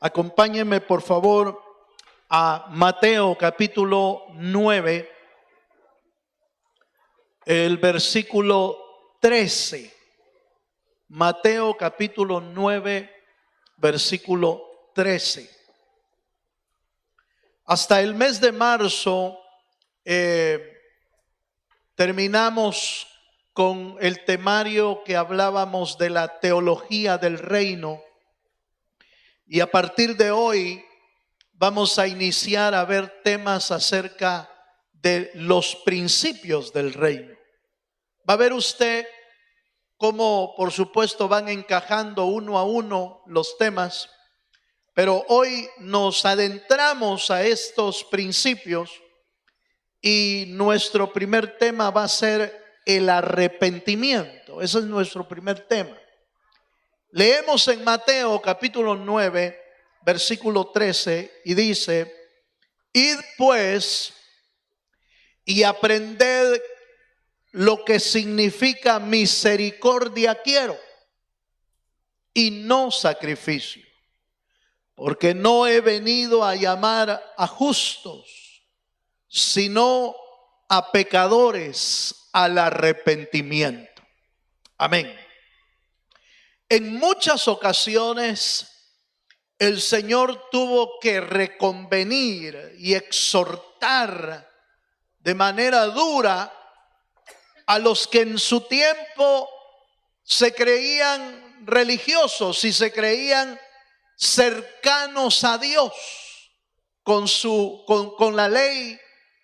Acompáñenme por favor a Mateo capítulo 9, el versículo 13. Mateo capítulo 9, versículo 13. Hasta el mes de marzo terminamos con el temario que hablábamos de la teología del reino. Y a partir de hoy vamos a iniciar a ver temas acerca de los principios del reino. Va a ver usted cómo, por supuesto, van encajando uno a uno los temas, pero hoy nos adentramos a estos principios y nuestro primer tema va a ser el arrepentimiento. Ese es nuestro primer tema. Leemos en Mateo capítulo 9, versículo 13 y dice: id pues y aprended lo que significa misericordia quiero y no sacrificio, porque no he venido a llamar a justos, sino a pecadores al arrepentimiento. Amén. En muchas ocasiones el Señor tuvo que reconvenir y exhortar de manera dura a los que en su tiempo se creían religiosos y se creían cercanos a Dios con la ley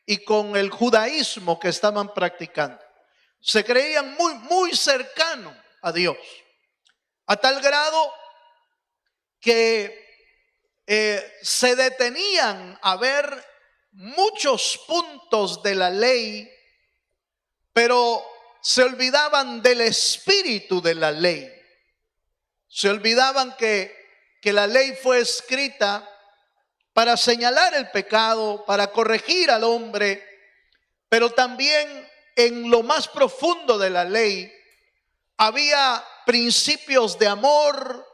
y con el judaísmo que estaban practicando. Se creían muy cercanos a Dios, a tal grado que se detenían a ver muchos puntos de la ley, pero se olvidaban del espíritu de la ley. Se olvidaban que la ley fue escrita para señalar el pecado, para corregir al hombre, pero también en lo más profundo de la ley había principios de amor,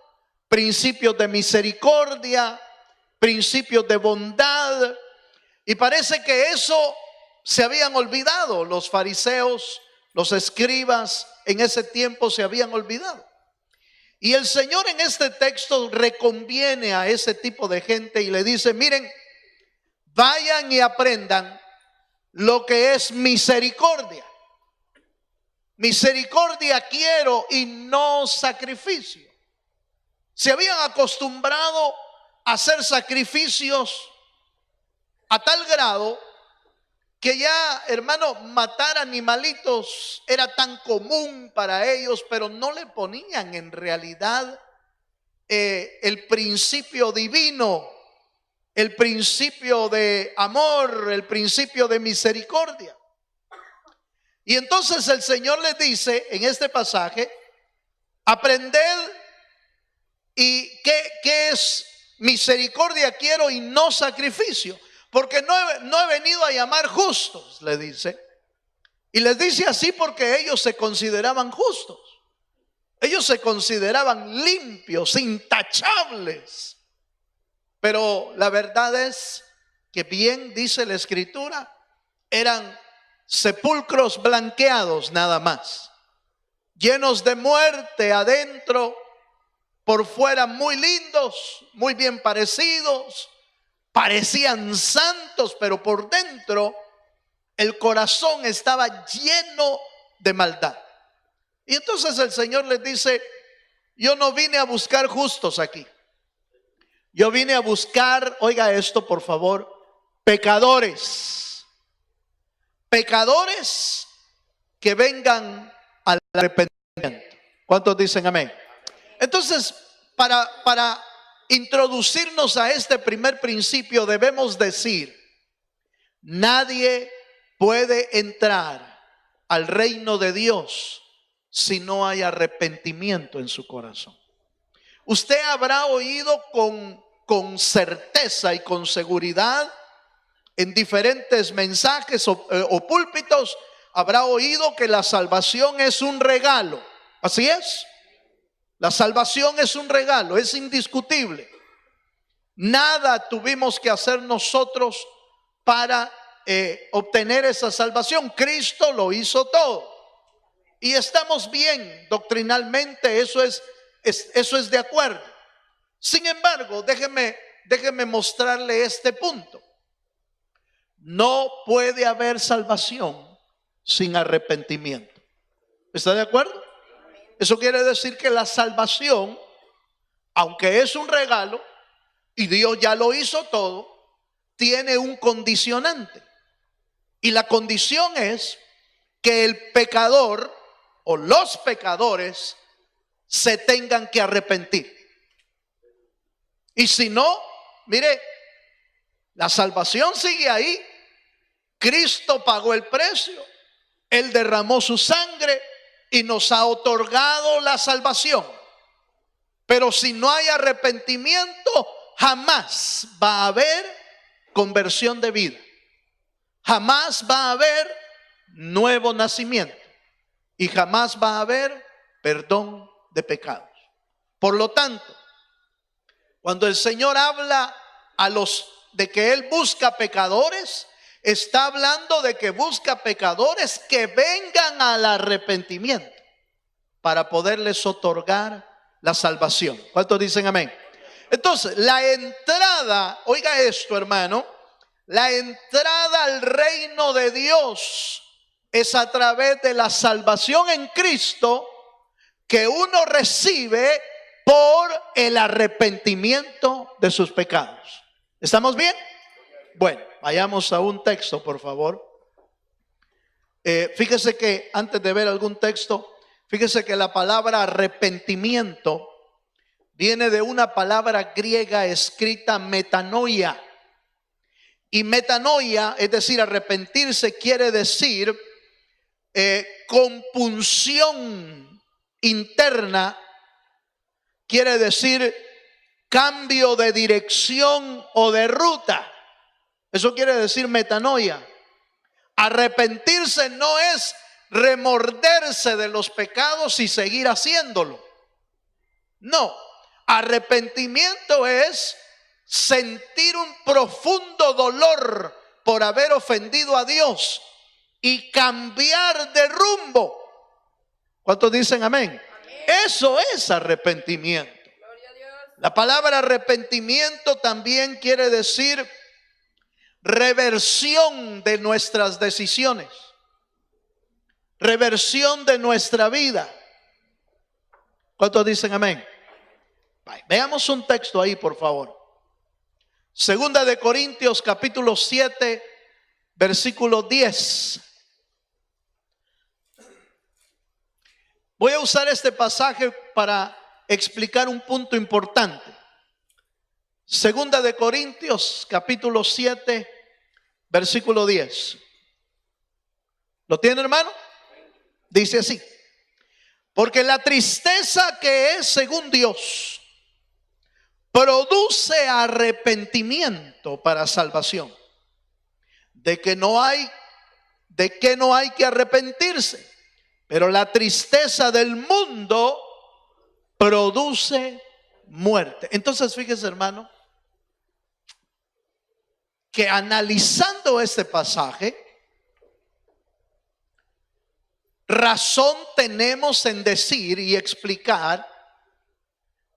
principios de misericordia, principios de bondad, y parece que eso se habían olvidado. Los fariseos, los escribas en ese tiempo se habían olvidado. Y el Señor en este texto reconviene a ese tipo de gente y le dice: miren, vayan y aprendan lo que es misericordia. Misericordia quiero y no sacrificio. Se habían acostumbrado a hacer sacrificios a tal grado que ya, hermano, matar animalitos era tan común para ellos, pero no le ponían en realidad el principio divino, el principio de amor, el principio de misericordia. Y entonces el Señor les dice en este pasaje: aprended. ¿Y qué es misericordia quiero y no sacrificio? Porque no he venido a llamar justos, le dice. Y les dice así porque ellos se consideraban justos. Ellos se consideraban limpios, intachables. Pero la verdad es que, bien dice la Escritura, eran sepulcros blanqueados nada más, llenos de muerte adentro, por fuera muy lindos, muy bien parecidos, parecían santos, pero por dentro el corazón estaba lleno de maldad. Y entonces el Señor les dice: yo no vine a buscar justos aquí. Yo vine a buscar, oiga esto por favor, pecadores. Pecadores que vengan al arrepentimiento. ¿Cuántos dicen amén? Entonces, para introducirnos a este primer principio debemos decir: nadie puede entrar al reino de Dios si no hay arrepentimiento en su corazón. Usted habrá oído con certeza y con seguridad en diferentes mensajes o púlpitos, habrá oído que la salvación es un regalo. Así es. La salvación es un regalo, es indiscutible. Nada tuvimos que hacer nosotros para obtener esa salvación. Cristo lo hizo todo. Y estamos bien doctrinalmente, eso es de acuerdo. Sin embargo, déjeme mostrarle este punto. No puede haber salvación sin arrepentimiento. ¿Está de acuerdo? Eso quiere decir que la salvación, aunque es un regalo y Dios ya lo hizo todo, tiene un condicionante. Y la condición es que el pecador o los pecadores se tengan que arrepentir. Y si no, mire, la salvación sigue ahí. Cristo pagó el precio, Él derramó su sangre y nos ha otorgado la salvación. Pero si no hay arrepentimiento, jamás va a haber conversión de vida. Jamás va a haber nuevo nacimiento. Y jamás va a haber perdón de pecados. Por lo tanto, cuando el Señor habla de que Él busca pecadores, está hablando de que busca pecadores que vengan al arrepentimiento para poderles otorgar la salvación. ¿Cuántos dicen amén? Entonces, la entrada, oiga esto, hermano, la entrada al reino de Dios es a través de la salvación en Cristo que uno recibe por el arrepentimiento de sus pecados. ¿Estamos bien? Bueno, vayamos a un texto, por favor. Fíjese que antes de ver algún texto, fíjese que la palabra arrepentimiento viene de una palabra griega escrita metanoia. Y metanoia, es decir, arrepentirse, quiere decir compunción interna, quiere decir cambio de dirección o de ruta. Eso quiere decir metanoia. Arrepentirse no es remorderse de los pecados y seguir haciéndolo. No, arrepentimiento es sentir un profundo dolor por haber ofendido a Dios y cambiar de rumbo. ¿Cuántos dicen amén? Amén. Eso es arrepentimiento. Gloria a Dios. La palabra arrepentimiento también quiere decir reversión de nuestras decisiones, reversión de nuestra vida. ¿Cuántos dicen amén? Veamos un texto ahí, por favor. Segunda de Corintios capítulo 7, versículo 10. Voy a usar este pasaje para explicar un punto importante. Segunda de Corintios capítulo 7, versículo 10. ¿Lo tiene, hermano? Dice así: porque la tristeza que es según Dios produce arrepentimiento para salvación, de que no hay que arrepentirse, pero la tristeza del mundo produce muerte. Entonces, fíjese, hermano, que analizando este pasaje, razón tenemos en decir y explicar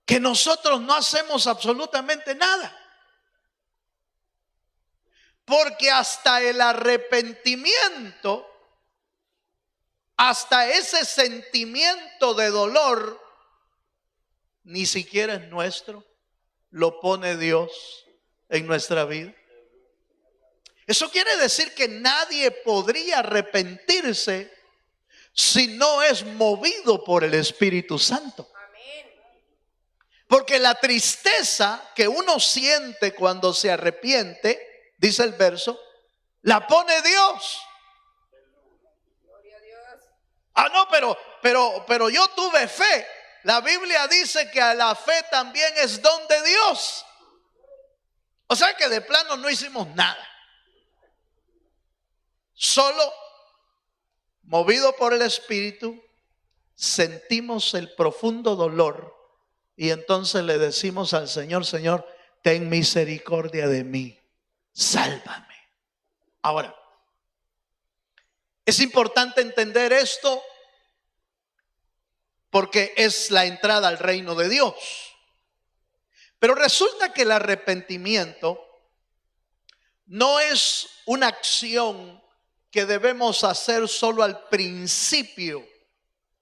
que nosotros no hacemos absolutamente nada. Porque hasta el arrepentimiento, hasta ese sentimiento de dolor, ni siquiera es nuestro, lo pone Dios en nuestra vida. Eso quiere decir que nadie podría arrepentirse si no es movido por el Espíritu Santo. Porque la tristeza que uno siente cuando se arrepiente, dice el verso, la pone Dios. Ah, no, pero yo tuve fe. La Biblia dice que a la fe también es don de Dios. O sea que de plano no hicimos nada. Solo movido por el Espíritu, sentimos el profundo dolor y entonces le decimos al Señor: Señor, ten misericordia de mí, sálvame. Ahora, es importante entender esto porque es la entrada al reino de Dios. Pero resulta que el arrepentimiento no es una acción que debemos hacer solo al principio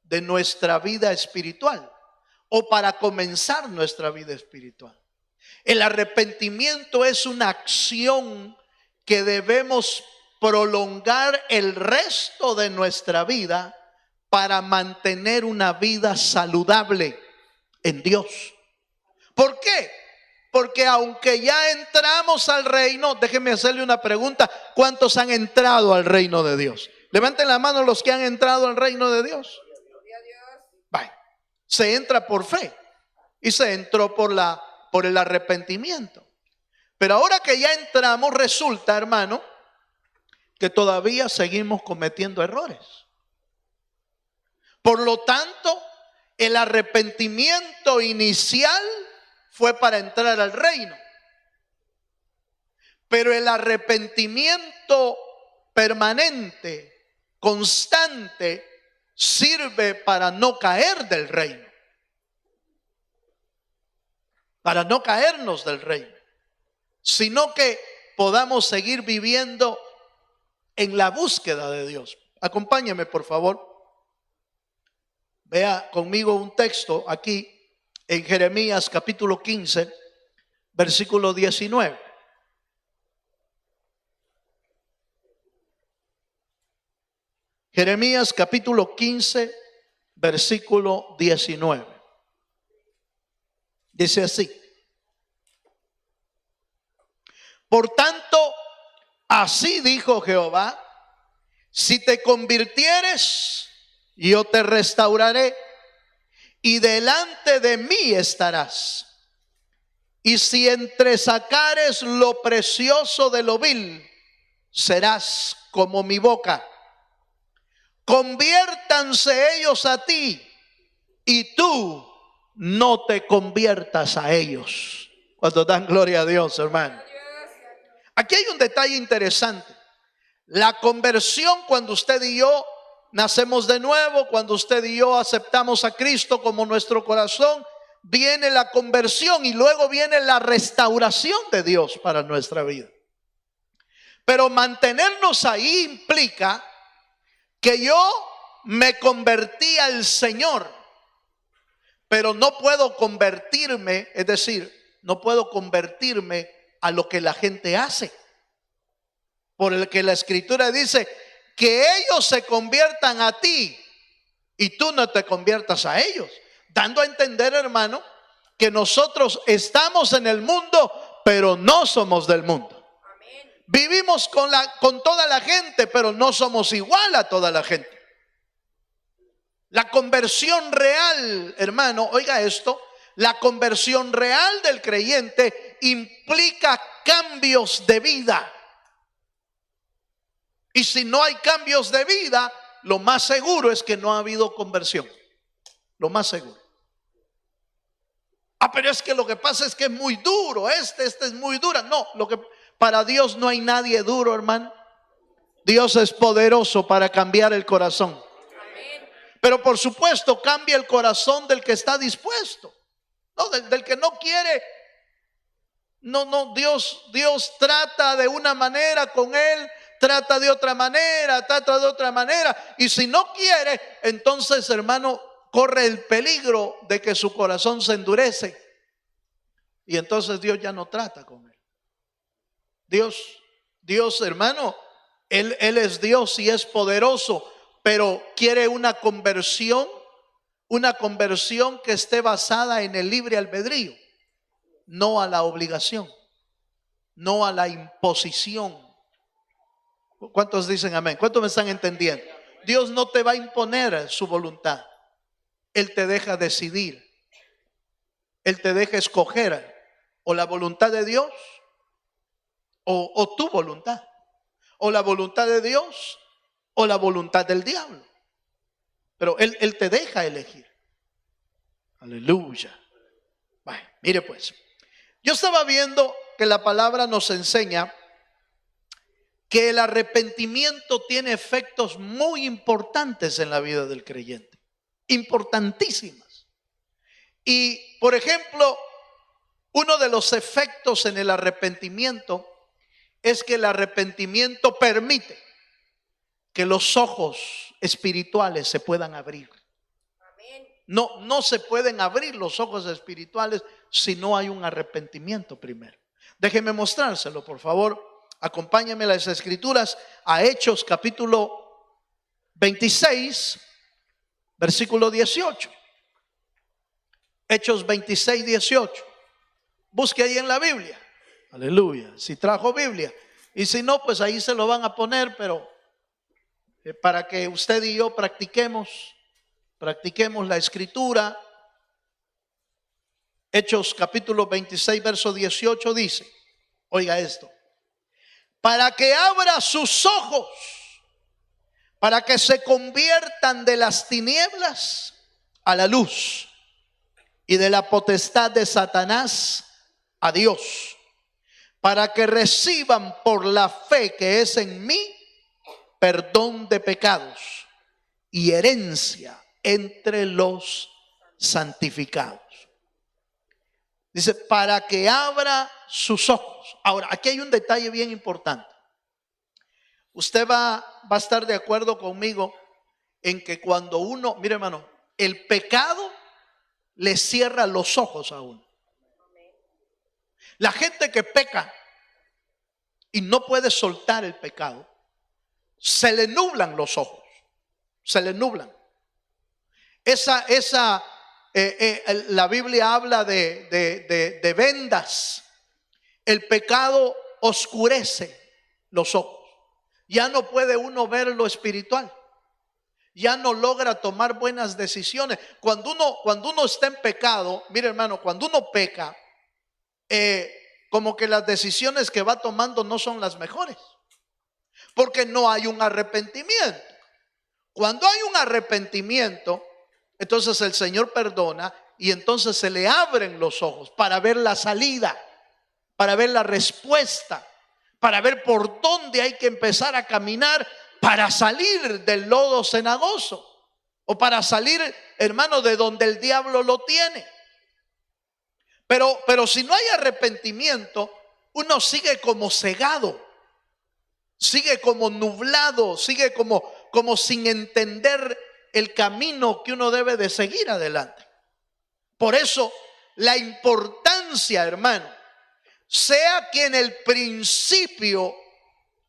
de nuestra vida espiritual o para comenzar nuestra vida espiritual. El arrepentimiento es una acción que debemos prolongar el resto de nuestra vida para mantener una vida saludable en Dios. ¿Por qué? Porque aunque ya entramos al reino, déjenme hacerle una pregunta: ¿cuántos han entrado al reino de Dios? Levanten la mano los que han entrado al reino de Dios. Vale. Se entra por fe y se entró por el arrepentimiento. Pero ahora que ya entramos, resulta, hermano, que todavía seguimos cometiendo errores. Por lo tanto, el arrepentimiento inicial fue para entrar al reino. Pero el arrepentimiento permanente, constante, sirve para no caer del reino. Para no caernos del reino. Sino que podamos seguir viviendo en la búsqueda de Dios. Acompáñame, por favor. Vea conmigo un texto aquí en Jeremías capítulo 15, versículo 19. Jeremías capítulo 15, versículo 19. Dice así: por tanto, así dijo Jehová, si te convirtieres, yo te restauraré y delante de mí estarás. Y si entresacares lo precioso de lo vil, serás como mi boca. Conviértanse ellos a ti y tú no te conviertas a ellos. Cuando dan gloria a Dios, hermano. Aquí hay un detalle interesante. La conversión, cuando usted y yo nacemos de nuevo, cuando usted y yo aceptamos a Cristo como nuestro corazón, viene la conversión y luego viene la restauración de Dios para nuestra vida. Pero mantenernos ahí implica que yo me convertí al Señor, pero no puedo convertirme, es decir, no puedo convertirme a lo que la gente hace. Por el que la Escritura dice que ellos se conviertan a ti y tú no te conviertas a ellos, dando a entender, hermano, que nosotros estamos en el mundo, pero no somos del mundo. Amén. Vivimos con toda la gente, pero no somos igual a toda la gente. La conversión real, hermano, oiga esto, la conversión real del creyente implica cambios de vida. Y si no hay cambios de vida, lo más seguro es que no ha habido conversión. Lo más seguro. Pero es que lo que pasa es que es muy duro. Este es muy dura. No, para Dios no hay nadie duro, hermano. Dios es poderoso para cambiar el corazón. Pero por supuesto cambia el corazón del que está dispuesto. No, del que no quiere. No, Dios trata de una manera con él. Trata de otra manera, y si no quiere, entonces, hermano, corre el peligro de que su corazón se endurece y entonces Dios ya no trata con él. Dios, hermano, él es Dios y es poderoso, pero quiere una conversión que esté basada en el libre albedrío, no a la obligación, no a la imposición. ¿Cuántos dicen amén? ¿Cuántos me están entendiendo? Dios no te va a imponer su voluntad. Él te deja decidir. Él te deja escoger o la voluntad de Dios o tu voluntad. O la voluntad de Dios o la voluntad del diablo. Pero Él te deja elegir. Aleluya. Bueno, mire pues. Yo estaba viendo que la palabra nos enseña que el arrepentimiento tiene efectos muy importantes en la vida del creyente, importantísimas. Y, por ejemplo, uno de los efectos en el arrepentimiento es que el arrepentimiento permite que los ojos espirituales se puedan abrir. No se pueden abrir los ojos espirituales si no hay un arrepentimiento primero. Déjeme mostrárselo, por favor. Acompáñame a las escrituras, a Hechos capítulo 26, versículo 18. Hechos 26, 18. Busque ahí en la Biblia. Aleluya. Si trajo Biblia. Y si no, pues ahí se lo van a poner, pero para que usted y yo practiquemos la escritura. Hechos capítulo 26, verso 18 dice, oiga esto: para que abra sus ojos, para que se conviertan de las tinieblas a la luz y de la potestad de Satanás a Dios, para que reciban por la fe que es en mí perdón de pecados y herencia entre los santificados. Dice, para que abra sus ojos. Ahora, aquí hay un detalle bien importante. Usted va a estar de acuerdo conmigo en que cuando uno, mire hermano, el pecado le cierra los ojos a uno. La gente que peca y no puede soltar el pecado, se le nublan los ojos, se le nublan. La Biblia habla de vendas. El pecado oscurece los ojos. Ya no puede uno ver lo espiritual. Ya no logra tomar buenas decisiones. Cuando uno está en pecado, mire hermano, cuando uno peca, como que las decisiones que va tomando no son las mejores, porque no hay un arrepentimiento. Cuando hay un arrepentimiento, entonces el Señor perdona y entonces se le abren los ojos para ver la salida, para ver la respuesta, para ver por dónde hay que empezar a caminar para salir del lodo cenagoso, o para salir, hermano, de donde el diablo lo tiene. Pero si no hay arrepentimiento, uno sigue como cegado, sigue como nublado, sigue como sin entender el camino que uno debe de seguir adelante. Por eso la importancia, hermano, sea que en el principio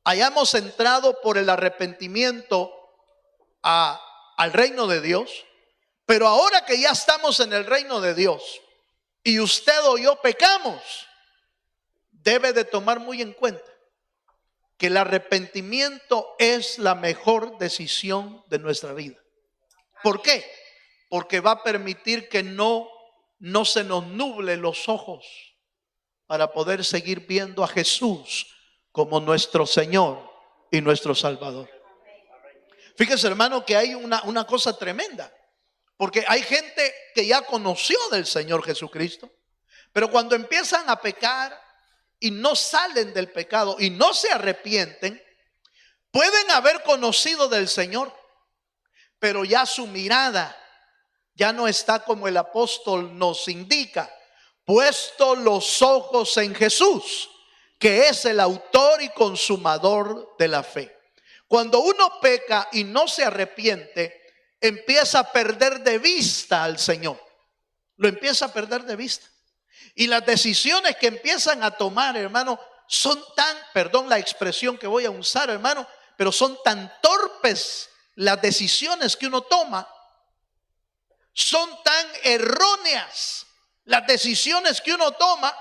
hayamos entrado por el arrepentimiento al reino de Dios, pero ahora que ya estamos en el reino de Dios y usted o yo pecamos, debe de tomar muy en cuenta que el arrepentimiento es la mejor decisión de nuestra vida. ¿Por qué? Porque va a permitir que no se nos nuble los ojos para poder seguir viendo a Jesús como nuestro Señor y nuestro Salvador. Fíjese, hermano, que hay una cosa tremenda, porque hay gente que ya conoció del Señor Jesucristo, pero cuando empiezan a pecar y no salen del pecado y no se arrepienten, pueden haber conocido del Señor, pero ya su mirada ya no está como el apóstol nos indica, puesto los ojos en Jesús, que es el autor y consumador de la fe. Cuando uno peca y no se arrepiente, empieza a perder de vista al Señor. Lo empieza a perder de vista. Y las decisiones que empiezan a tomar, hermano, son tan, perdón la expresión que voy a usar, hermano, pero son tan torpes las decisiones que uno toma. Son tan erróneas las decisiones que uno toma,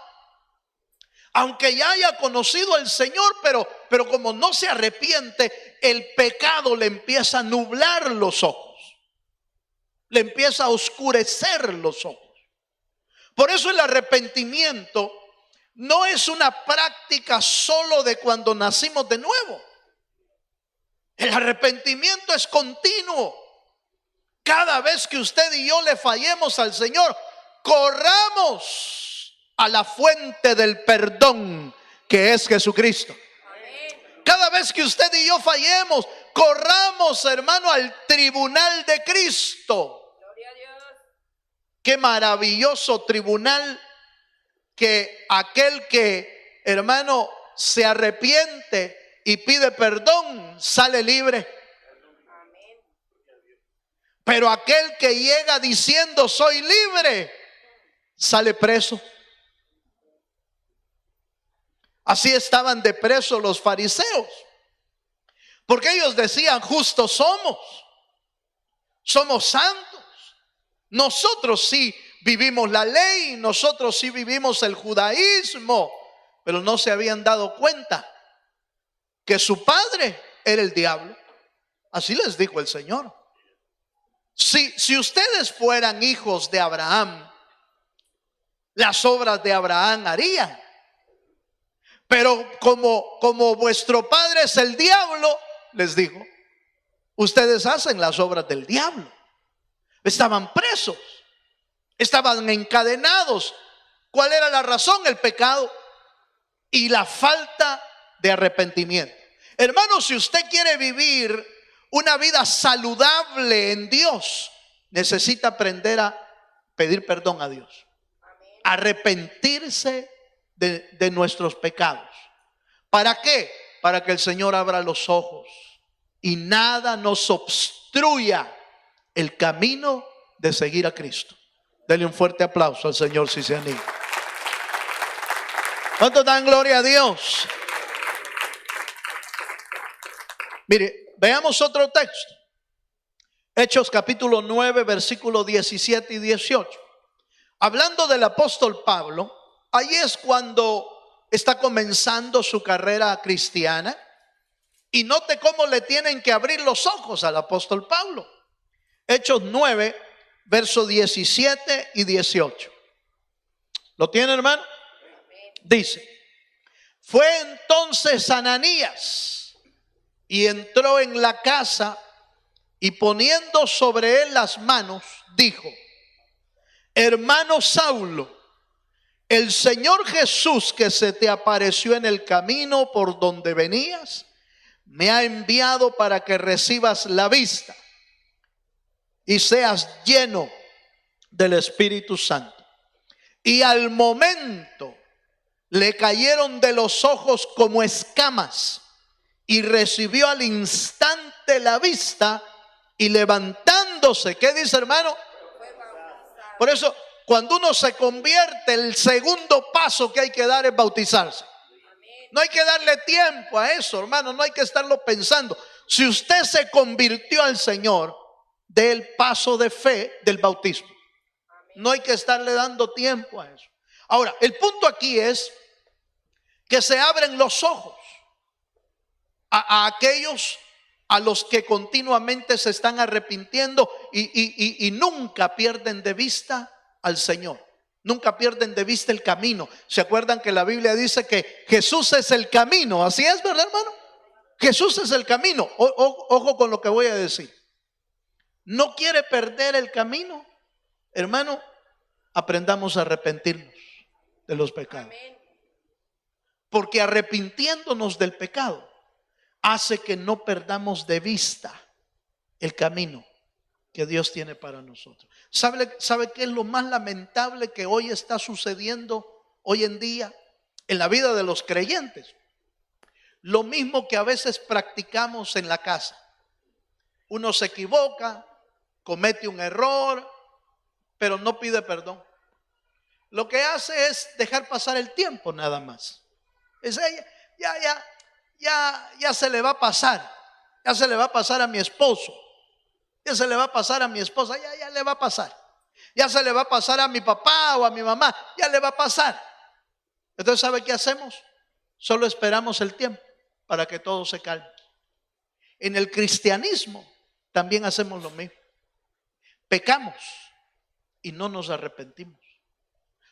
aunque ya haya conocido al Señor, pero como no se arrepiente, el pecado le empieza a nublar los ojos, le empieza a oscurecer los ojos. Por eso el arrepentimiento no es una práctica solo de cuando nacimos de nuevo. El arrepentimiento es continuo. Cada vez que usted y yo le fallemos al Señor, corramos a la fuente del perdón que es Jesucristo. Cada vez que usted y yo fallemos, corramos, hermano, al tribunal de Cristo. Qué maravilloso tribunal, que aquel que, hermano, se arrepiente y pide perdón, sale libre. Pero aquel que llega diciendo soy libre, sale preso. Así estaban de preso los fariseos, porque ellos decían justos somos santos, nosotros sí vivimos la ley, nosotros sí vivimos el judaísmo, pero no se habían dado cuenta que su padre era el diablo. Así les dijo el Señor. Si ustedes fueran hijos de Abraham, las obras de Abraham harían. Pero como vuestro padre es el diablo, les dijo, ustedes hacen las obras del diablo. Estaban presos, estaban encadenados. ¿Cuál era la razón? El pecado y la falta de arrepentimiento. Hermano, si usted quiere vivir una vida saludable en Dios, necesita aprender a pedir perdón a Dios, arrepentirse de nuestros pecados. ¿Para qué? Para que el Señor abra los ojos y nada nos obstruya el camino de seguir a Cristo. Denle un fuerte aplauso al Señor si se anima. ¿Cuánto dan gloria a Dios? Mire, veamos otro texto. Hechos capítulo 9, versículos 17 y 18. Hablando del apóstol Pablo, ahí es cuando está comenzando su carrera cristiana. Y note cómo le tienen que abrir los ojos al apóstol Pablo. Hechos 9, versos 17 y 18. ¿Lo tiene, hermano? Dice: fue entonces Ananías y entró en la casa, y poniendo sobre él las manos, dijo: hermano Saulo, el Señor Jesús que se te apareció en el camino por donde venías, me ha enviado para que recibas la vista y seas lleno del Espíritu Santo. Y al momento le cayeron de los ojos como escamas, y recibió al instante la vista, y levantándose, ¿qué dice, hermano? Por eso, cuando uno se convierte, el segundo paso que hay que dar es bautizarse. No hay que darle tiempo a eso, hermano, no hay que estarlo pensando. Si usted se convirtió al Señor, dé el paso de fe del bautismo. No hay que estarle dando tiempo a eso. Ahora, el punto aquí es que se abren los ojos a aquellos a los que continuamente se están arrepintiendo y nunca pierden de vista al Señor. Nunca pierden de vista el camino. ¿Se acuerdan que la Biblia dice que Jesús es el camino? Así es, ¿verdad, hermano? Jesús es el camino. Ojo con lo que voy a decir. ¿No quiere perder el camino? Hermano, aprendamos a arrepentirnos de los pecados. Porque arrepintiéndonos del pecado hace que no perdamos de vista el camino que Dios tiene para nosotros. ¿Sabe qué es lo más lamentable que hoy está sucediendo hoy en día en la vida de los creyentes? Lo mismo que a veces practicamos en la casa. Uno se equivoca, comete un error, pero no pide perdón. Lo que hace es dejar pasar el tiempo nada más. Es ya se le va a pasar. Ya se le va a pasar a mi esposo. Ya se le va a pasar a mi esposa. Ya le va a pasar. Ya se le va a pasar a mi papá o a mi mamá. Ya le va a pasar. Entonces, ¿sabe qué hacemos? Solo esperamos el tiempo para que todo se calme. En el cristianismo también hacemos lo mismo. Pecamos y no nos arrepentimos.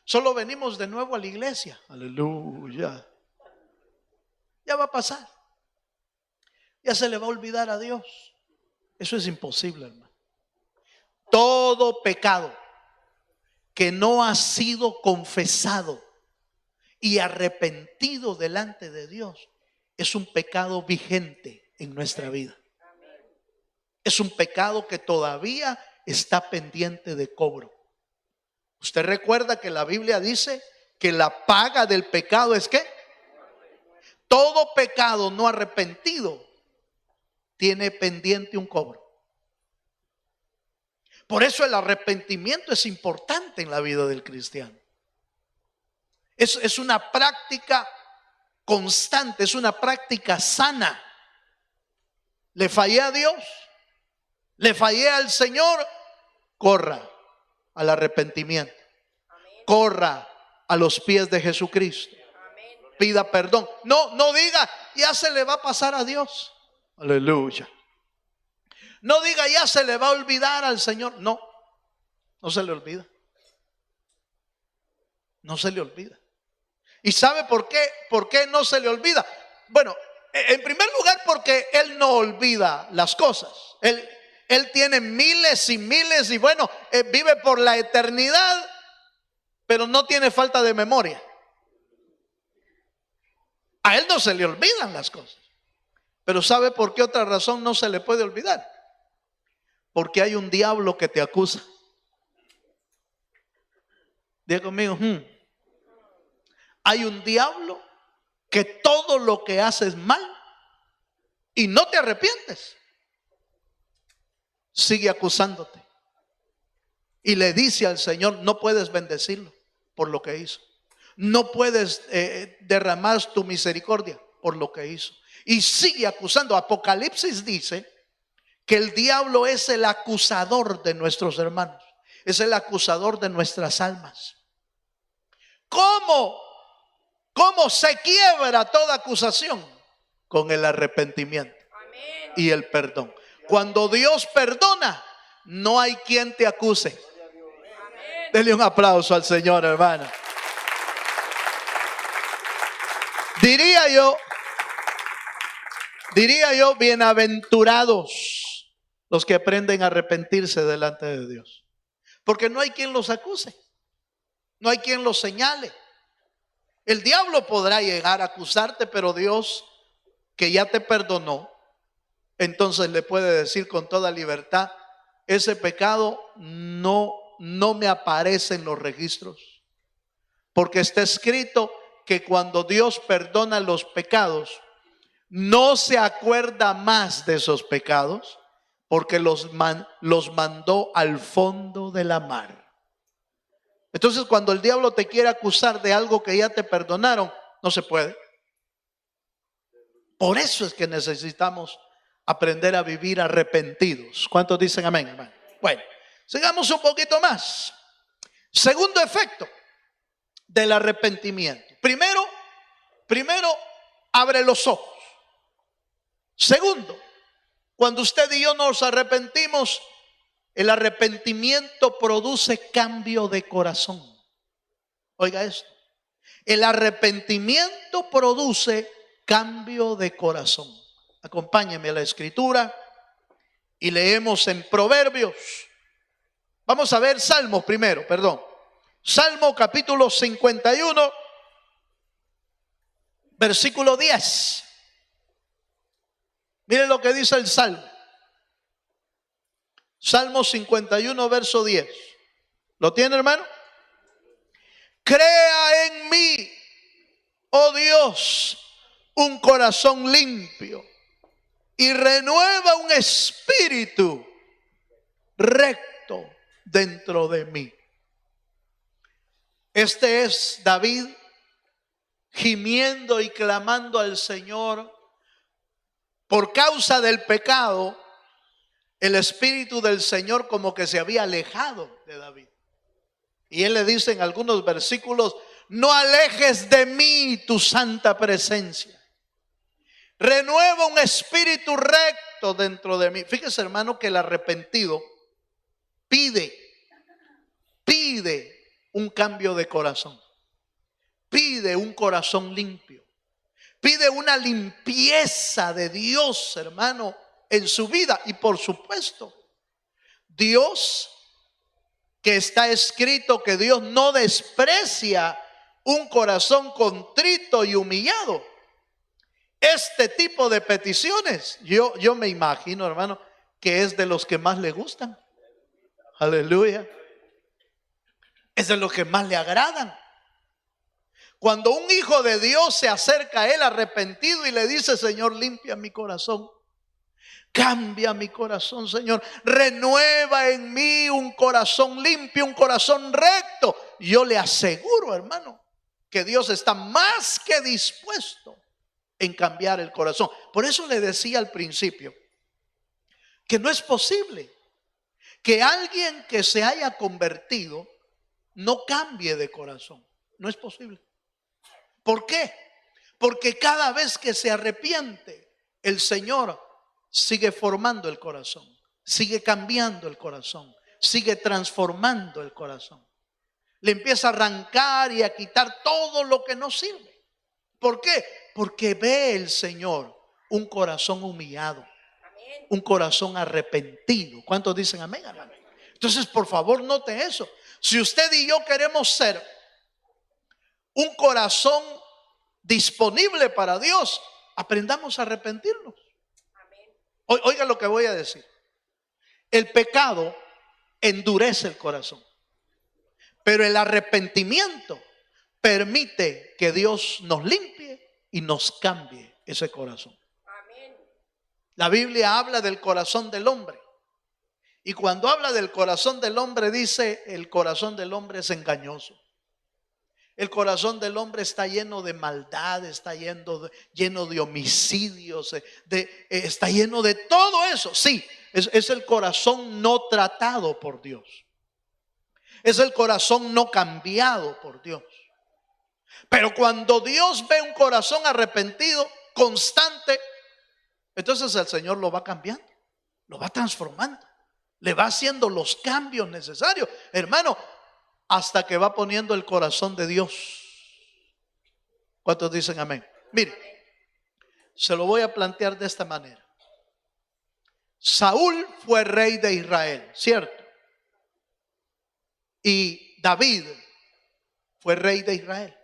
Solo venimos de nuevo a la iglesia. Aleluya. Ya va a pasar. Ya se le va a olvidar a Dios. Eso es imposible, hermano. Todo pecado que no ha sido confesado y arrepentido delante de Dios, es un pecado vigente en nuestra vida. Es un pecado que todavía está pendiente de cobro. Usted recuerda que la Biblia dice que la paga del pecado es ¿qué? Todo pecado no arrepentido tiene pendiente un cobro. Por eso el arrepentimiento es importante en la vida del cristiano. Es una práctica constante, es una práctica sana. Le fallé a Dios, le fallé al Señor, corra al arrepentimiento. Corra a los pies de Jesucristo. Pida perdón. No diga, ya se le va a pasar a Dios. Aleluya. No diga, ya se le va a olvidar al Señor. No se le olvida. No se le olvida. ¿Y sabe por qué? ¿Por qué no se le olvida? Bueno, en primer lugar porque Él no olvida las cosas. Él tiene miles y miles y bueno, vive por la eternidad, pero no tiene falta de memoria. A Él no se le olvidan las cosas. Pero ¿sabe por qué otra razón no se le puede olvidar? Porque hay un diablo que te acusa. Diga conmigo, hay un diablo que todo lo que haces mal y no te arrepientes, sigue acusándote. Y le dice al Señor, no puedes bendecirlo por lo que hizo. No puedes derramar tu misericordia por lo que hizo. Y sigue acusando. Apocalipsis dice que el diablo es el acusador de nuestros hermanos. Es el acusador de nuestras almas. ¿Cómo se quiebra toda acusación? Con el arrepentimiento y el perdón. Cuando Dios perdona, no hay quien te acuse. Dele un aplauso al Señor, hermano. Diría yo, bienaventurados los que aprenden a arrepentirse delante de Dios. Porque no hay quien los acuse. No hay quien los señale. El diablo podrá llegar a acusarte, pero Dios, que ya te perdonó, entonces le puede decir con toda libertad, ese pecado no me aparece en los registros. Porque está escrito que cuando Dios perdona los pecados, no se acuerda más de esos pecados, porque los mandó al fondo de la mar. Entonces, cuando el diablo te quiere acusar de algo que ya te perdonaron, no se puede. Por eso es que necesitamos aprender a vivir arrepentidos. ¿Cuántos dicen amén, hermano? Bueno, sigamos un poquito más. Segundo efecto del arrepentimiento. Primero, abre los ojos. Segundo, cuando usted y yo nos arrepentimos, el arrepentimiento produce cambio de corazón. Oiga esto. El arrepentimiento produce cambio de corazón. Acompáñeme a la escritura y leemos en Proverbios. Vamos a ver Salmos primero, Salmo capítulo 51, versículo 10. Miren lo que dice el Salmo. Salmo 51, verso 10. ¿Lo tiene, hermano? Crea en mí, oh Dios, un corazón limpio y renueva un espíritu recto dentro de mí. Este es David gimiendo y clamando al Señor por causa del pecado. El espíritu del Señor como que se había alejado de David. Y él le dice en algunos versículos, no alejes de mí tu santa presencia. Renueva un espíritu recto dentro de mí. Fíjese, hermano, que el arrepentido pide un cambio de corazón. Pide un corazón limpio. Pide una limpieza de Dios, hermano, en su vida. Y por supuesto, Dios, que está escrito que Dios no desprecia un corazón contrito y humillado. Este tipo de peticiones, yo me imagino, hermano, que es de los que más le gustan. Aleluya. Es de los que más le agradan. Cuando un hijo de Dios se acerca a él arrepentido y le dice: Señor, limpia mi corazón, cambia mi corazón, Señor, renueva en mí un corazón limpio, un corazón recto. Yo le aseguro, hermano, que Dios está más que dispuesto en cambiar el corazón. Por eso le decía al principio que no es posible que alguien que se haya convertido no cambie de corazón. No es posible. ¿Por qué? Porque cada vez que se arrepiente, el Señor sigue formando el corazón, sigue cambiando el corazón, sigue transformando el corazón. Le empieza a arrancar y a quitar todo lo que no sirve. ¿Por qué? Porque ve el Señor un corazón humillado, un corazón arrepentido. ¿Cuántos dicen amén, hermano? Entonces, por favor, note eso. Si usted y yo queremos ser un corazón disponible para Dios, aprendamos a arrepentirnos. Oiga lo que voy a decir. El pecado endurece el corazón, pero el arrepentimiento permite que Dios nos limpie y nos cambie ese corazón. La Biblia habla del corazón del hombre. Y cuando habla del corazón del hombre, dice: el corazón del hombre es engañoso. El corazón del hombre está lleno de maldad, está lleno de homicidios, está lleno de todo eso. Sí, es el corazón no tratado por Dios. Es el corazón no cambiado por Dios. Pero cuando Dios ve un corazón arrepentido, constante, entonces el Señor lo va cambiando, lo va transformando, le va haciendo los cambios necesarios, hermano, hasta que va poniendo el corazón de Dios. ¿Cuántos dicen amén? Mire, se lo voy a plantear de esta manera. Saúl fue rey de Israel, ¿cierto? Y David fue rey de Israel.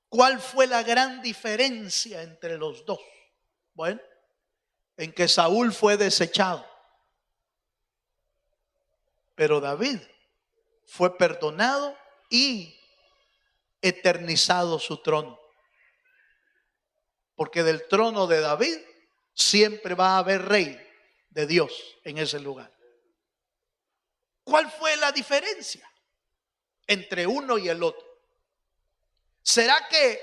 ¿Cuál fue la gran diferencia entre los dos? Bueno, en que Saúl fue desechado, pero David fue perdonado y eternizado su trono. Porque del trono de David siempre va a haber rey de Dios en ese lugar. ¿Cuál fue la diferencia entre uno y el otro? ¿Será que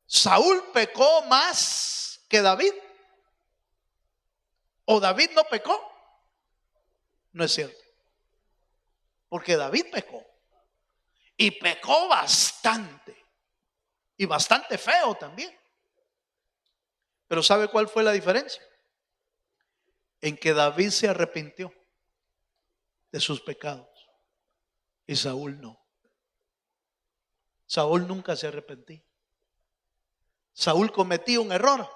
Saúl pecó más que David? ¿O David no pecó? No es cierto. Porque David pecó. Y pecó bastante. Y bastante feo también. Pero ¿sabe cuál fue la diferencia? En que David se arrepintió de sus pecados y Saúl no. Saúl nunca se arrepentía. Saúl cometía un error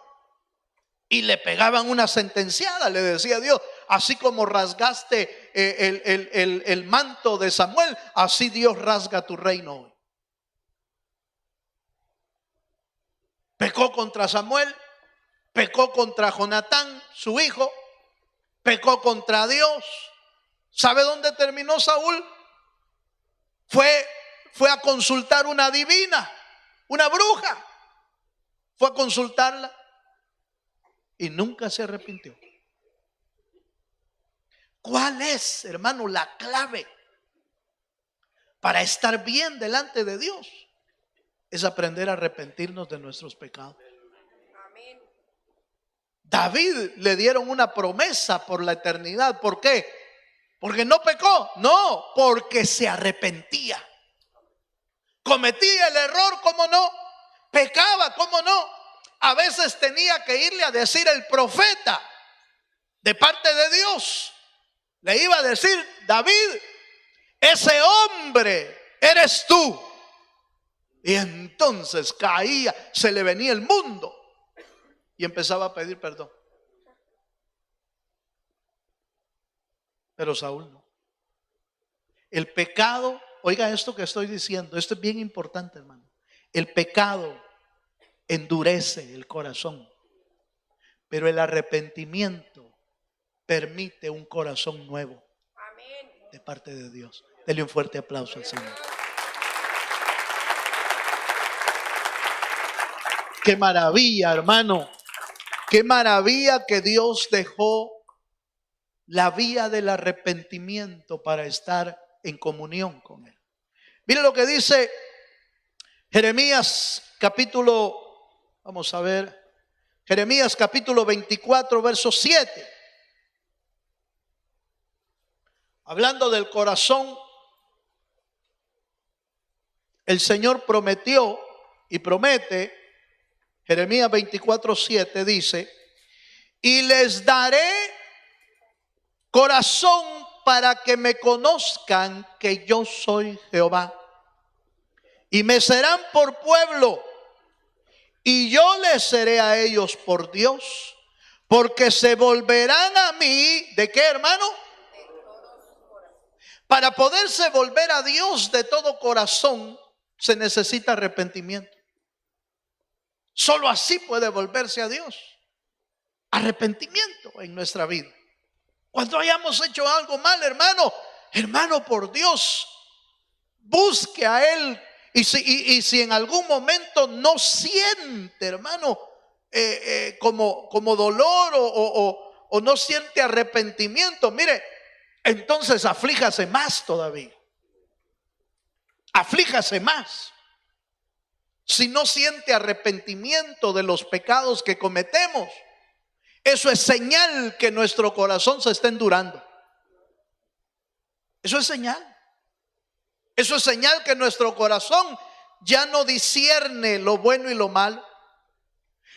y le pegaban una sentenciada. Le decía a Dios: así como rasgaste el manto de Samuel, así Dios rasga tu reino hoy. Pecó contra Samuel, pecó contra Jonatán, su hijo, pecó contra Dios. ¿Sabe dónde terminó Saúl? Fue a consultar una divina, una bruja. Fue a consultarla y nunca se arrepintió. ¿Cuál es, hermano, la clave para estar bien delante de Dios? Es aprender a arrepentirnos de nuestros pecados. David le dieron una promesa por la eternidad. ¿Por qué? Porque no pecó. No, porque se arrepentía. Cometía el error, ¿cómo no? Pecaba, ¿cómo no? A veces tenía que irle a decir el profeta de parte de Dios. Le iba a decir: David, ese hombre eres tú. Y entonces caía, se le venía el mundo y empezaba a pedir perdón. Pero Saúl no. El pecado, oiga esto que estoy diciendo, esto es bien importante, hermano. El pecado endurece el corazón, pero el arrepentimiento permite un corazón nuevo de parte de Dios. Dele un fuerte aplauso al Señor. Qué maravilla, hermano. Qué maravilla que Dios dejó la vía del arrepentimiento para estar en comunión con Él. Mire lo que dice Jeremías capítulo, vamos a ver, Jeremías capítulo 24, verso 7. Hablando del corazón, el Señor prometió y promete, Jeremías 24, 7 dice: y les daré corazón para que me conozcan que yo soy Jehová. Y me serán por pueblo, y yo les seré a ellos por Dios, porque se volverán a mí. ¿De qué, hermano? Para poderse volver a Dios de todo corazón, se necesita arrepentimiento. Solo así puede volverse a Dios. Arrepentimiento en nuestra vida. Cuando hayamos hecho algo mal, hermano, por Dios, busque a Él. Y si en algún momento no siente, hermano, como dolor o no siente arrepentimiento, mire, entonces aflíjase más todavía. Aflíjase más. Si no siente arrepentimiento de los pecados que cometemos, eso es señal que nuestro corazón se está endurando. Eso es señal. Eso es señal que nuestro corazón ya no discierne lo bueno y lo malo.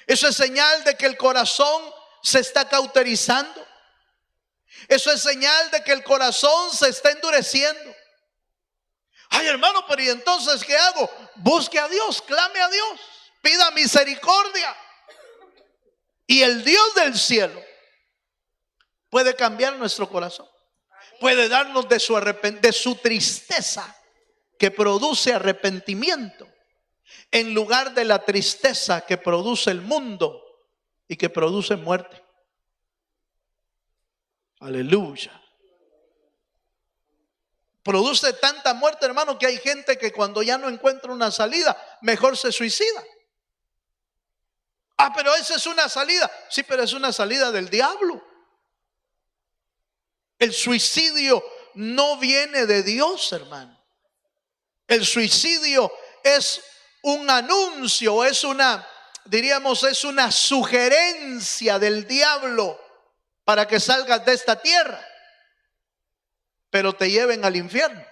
Eso es señal de que el corazón se está cauterizando. Eso es señal de que el corazón se está endureciendo. Ay, hermano, pero ¿y entonces qué hago? Busque a Dios, clame a Dios, pida misericordia. Y el Dios del cielo puede cambiar nuestro corazón. Puede darnos de su tristeza, que produce arrepentimiento, en lugar de la tristeza que produce el mundo y que produce muerte. Aleluya. Produce tanta muerte, hermano, que hay gente que cuando ya no encuentra una salida, mejor se suicida. Ah, pero esa es una salida. Sí, pero es una salida del diablo. El suicidio no viene de Dios, hermano. El suicidio es un anuncio, es una sugerencia del diablo para que salgas de esta tierra, pero te lleven al infierno.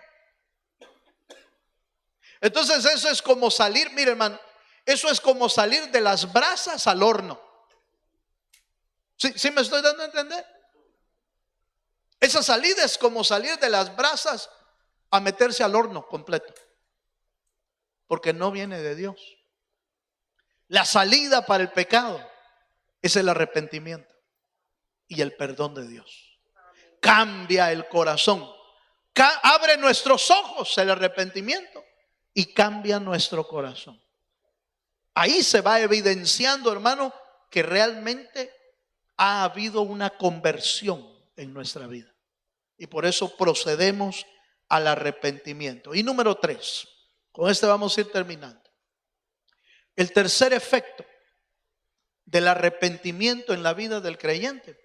Entonces eso es como salir, mire, hermano, eso es como salir de las brasas al horno. ¿Sí me estoy dando a entender? Esa salida es como salir de las brasas a meterse al horno completo, porque no viene de Dios. La salida para el pecado es el arrepentimiento y el perdón de Dios. Cambia el corazón, abre nuestros ojos el arrepentimiento y cambia nuestro corazón. Ahí se va evidenciando, hermano, que realmente ha habido una conversión en nuestra vida. Y por eso procedemos al arrepentimiento. Y número 3, con este vamos a ir terminando. El tercer efecto del arrepentimiento en la vida del creyente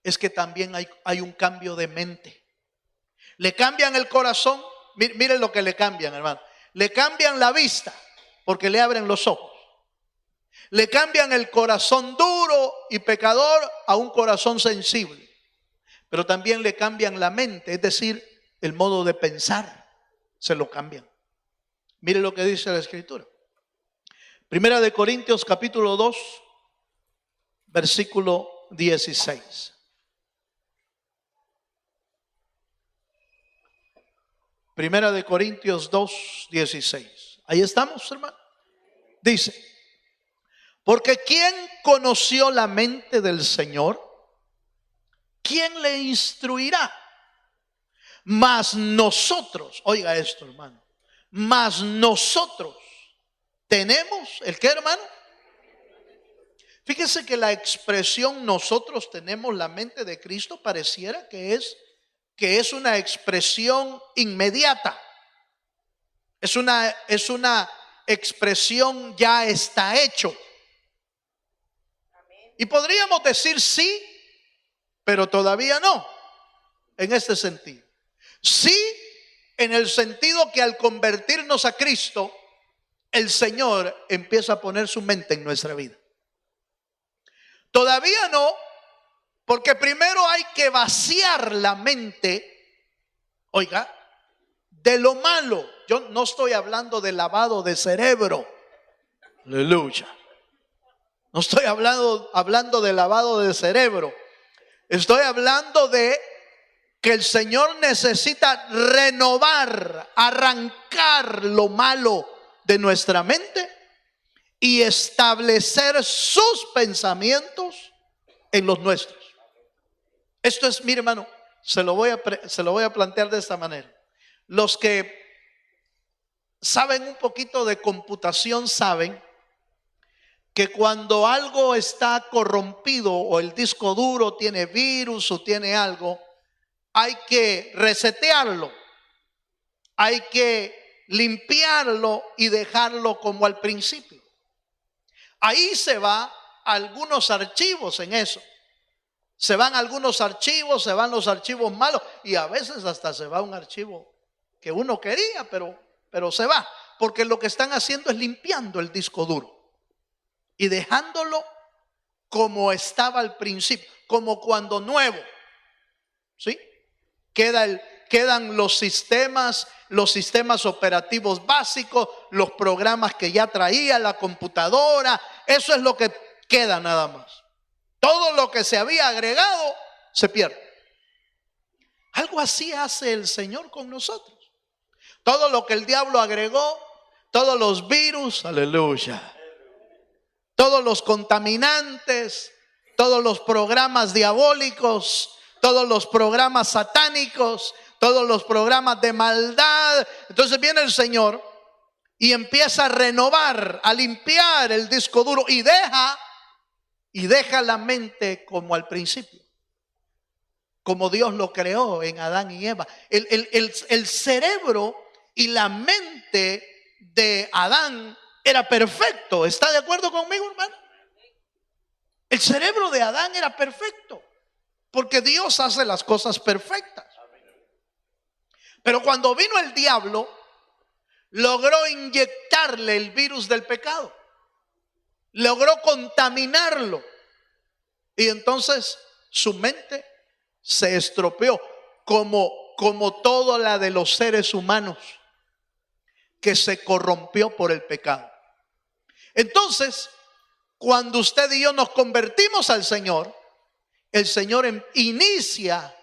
es que también hay un cambio de mente. Le cambian el corazón. Miren lo que le cambian, hermano. Le cambian la vista porque le abren los ojos. Le cambian el corazón duro y pecador a un corazón sensible. Pero también le cambian la mente, es decir, el modo de pensar. Se lo cambian. Mire lo que dice la Escritura. Primera de Corintios capítulo 2, versículo 16. Primera de Corintios 2, 16. Ahí estamos, hermano. Dice: porque ¿quién conoció la mente del Señor? ¿Quién le instruirá? Mas nosotros, oiga esto, hermano, mas nosotros tenemos, ¿el qué, hermano? Fíjese que la expresión nosotros tenemos la mente de Cristo pareciera que es una expresión inmediata. Es una expresión ya está hecho. Y podríamos decir sí, pero todavía no, en este sentido. Sí, en el sentido que al convertirnos a Cristo, el Señor empieza a poner su mente en nuestra vida. Todavía no, porque primero hay que vaciar la mente, oiga, de lo malo. Yo no estoy hablando de lavado de cerebro. Aleluya. No estoy hablando de lavado de cerebro. Estoy hablando de que el Señor necesita renovar, arrancar lo malo de nuestra mente y establecer sus pensamientos en los nuestros. Esto es, mire, hermano, se lo voy a plantear de esta manera. Los que saben un poquito de computación saben que cuando algo está corrompido o el disco duro tiene virus o tiene algo, hay que resetearlo, hay que limpiarlo y dejarlo como al principio. Ahí se va algunos archivos en eso. Se van algunos archivos, se van los archivos malos y a veces hasta se va un archivo que uno quería, pero se va. Porque lo que están haciendo es limpiando el disco duro y dejándolo como estaba al principio, como cuando nuevo. ¿Sí? Quedan los sistemas operativos básicos, los programas que ya traía la computadora. Eso es lo que queda nada más. Todo lo que se había agregado se pierde. Algo así hace el Señor con nosotros. Todo lo que el diablo agregó, todos los virus, aleluya, todos los contaminantes, todos los programas diabólicos, todos los programas satánicos, todos los programas de maldad. Entonces viene el Señor y empieza a renovar, a limpiar el disco duro y deja la mente como al principio, como Dios lo creó en Adán y Eva. El cerebro y la mente de Adán era perfecto. ¿Está de acuerdo conmigo, hermano? El cerebro de Adán era perfecto, porque Dios hace las cosas perfectas. Pero cuando vino el diablo, logró inyectarle el virus del pecado. Logró contaminarlo. Y entonces su mente se estropeó, como toda la de los seres humanos, que se corrompió por el pecado. Entonces, cuando usted y yo nos convertimos al Señor, el Señor inicia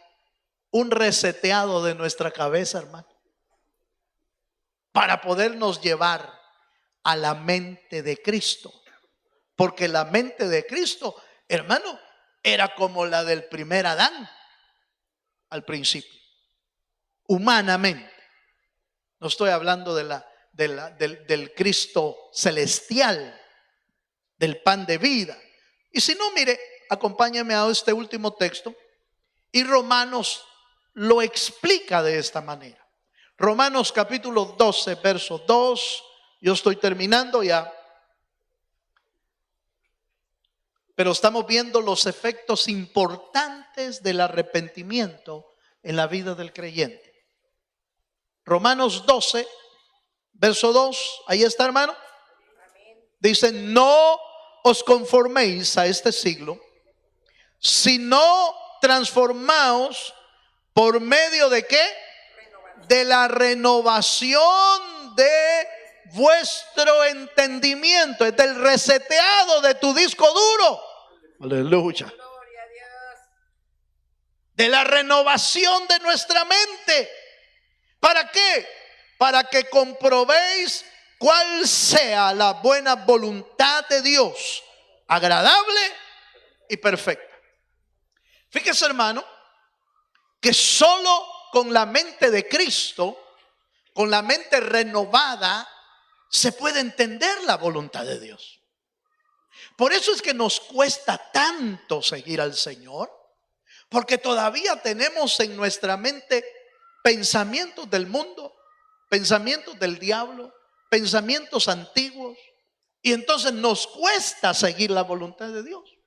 un reseteado de nuestra cabeza, hermano, para podernos llevar a la mente de Cristo. Porque la mente de Cristo, hermano, era como la del primer Adán al principio, humanamente. No estoy hablando del Cristo celestial, del pan de vida. Y si no, mire, acompáñame a este último texto y Romanos lo explica de esta manera. Romanos capítulo 12, verso 2. Yo estoy terminando ya, pero estamos viendo los efectos importantes del arrepentimiento en la vida del creyente. Romanos 12, verso 2, ahí está, hermano. Dice: no os conforméis a este siglo, sino transformaos por medio de ¿qué? De la renovación de vuestro entendimiento, es del reseteado de tu disco duro. Aleluya. De la renovación de nuestra mente. ¿Para qué? Para que comprobéis cuál sea la buena voluntad de Dios, agradable y perfecta. Fíjese, hermano, que solo con la mente de Cristo, con la mente renovada, se puede entender la voluntad de Dios. Por eso es que nos cuesta tanto seguir al Señor, porque todavía tenemos en nuestra mente pensamientos del mundo, pensamientos del diablo, pensamientos antiguos, y entonces nos cuesta seguir la voluntad de Dios.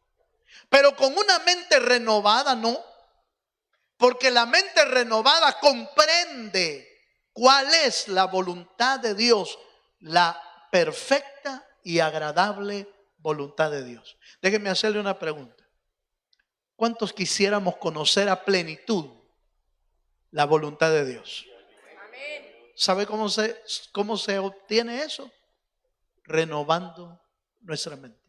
Pero con una mente renovada no, porque la mente renovada comprende cuál es la voluntad de Dios, la perfecta y agradable voluntad de Dios. Déjenme hacerle una pregunta. ¿Cuántos quisiéramos conocer a plenitud la voluntad de Dios? ¿Sabe cómo se obtiene eso? Renovando nuestra mente.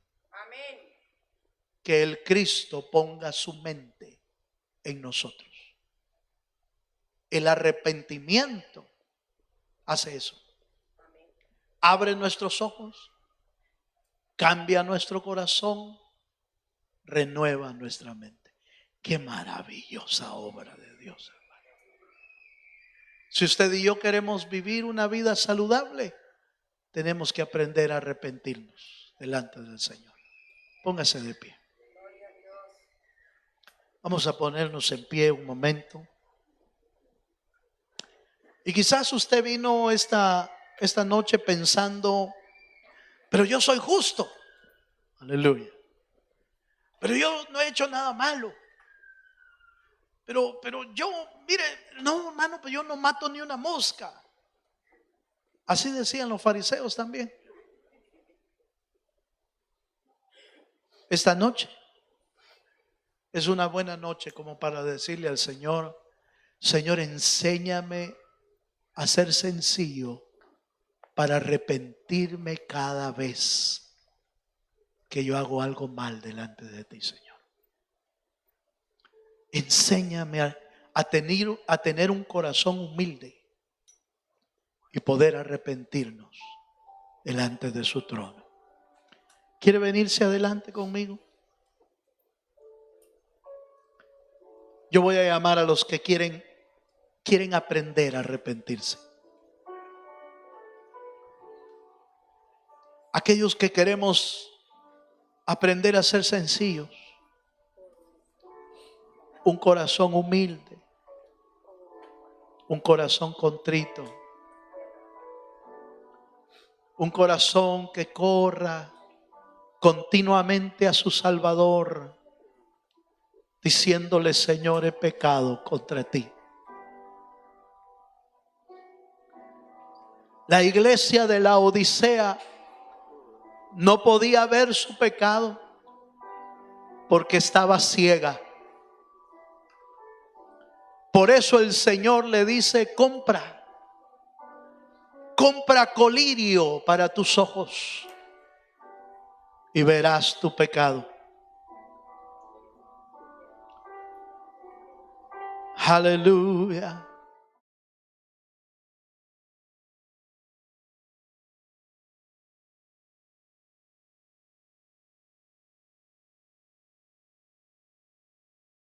Que el Cristo ponga su mente en nosotros. El arrepentimiento hace eso. Abre nuestros ojos, cambia nuestro corazón, renueva nuestra mente. Qué maravillosa obra de Dios, hermano. Si usted y yo queremos vivir una vida saludable, tenemos que aprender a arrepentirnos delante del Señor. Póngase de pie. Vamos a ponernos en pie un momento. Y quizás usted vino esta noche pensando, pero yo soy justo. Aleluya. Pero yo no he hecho nada malo. Pero yo, mire, no, hermano, pero yo no mato ni una mosca. Así decían los fariseos también. Esta noche es una buena noche como para decirle al Señor, Señor, enséñame a ser sencillo para arrepentirme cada vez que yo hago algo mal delante de ti, Señor. Enséñame a tener un corazón humilde y poder arrepentirnos delante de su trono. ¿Quiere venirse adelante conmigo? Yo voy a llamar a los que quieren aprender a arrepentirse. Aquellos que queremos aprender a ser sencillos. Un corazón humilde. Un corazón contrito. Un corazón que corra continuamente a su Salvador, diciéndole, Señor, he pecado contra ti. La iglesia de la Odisea no podía ver su pecado porque estaba ciega. Por eso el Señor le dice, compra colirio para tus ojos y verás tu pecado. Aleluya.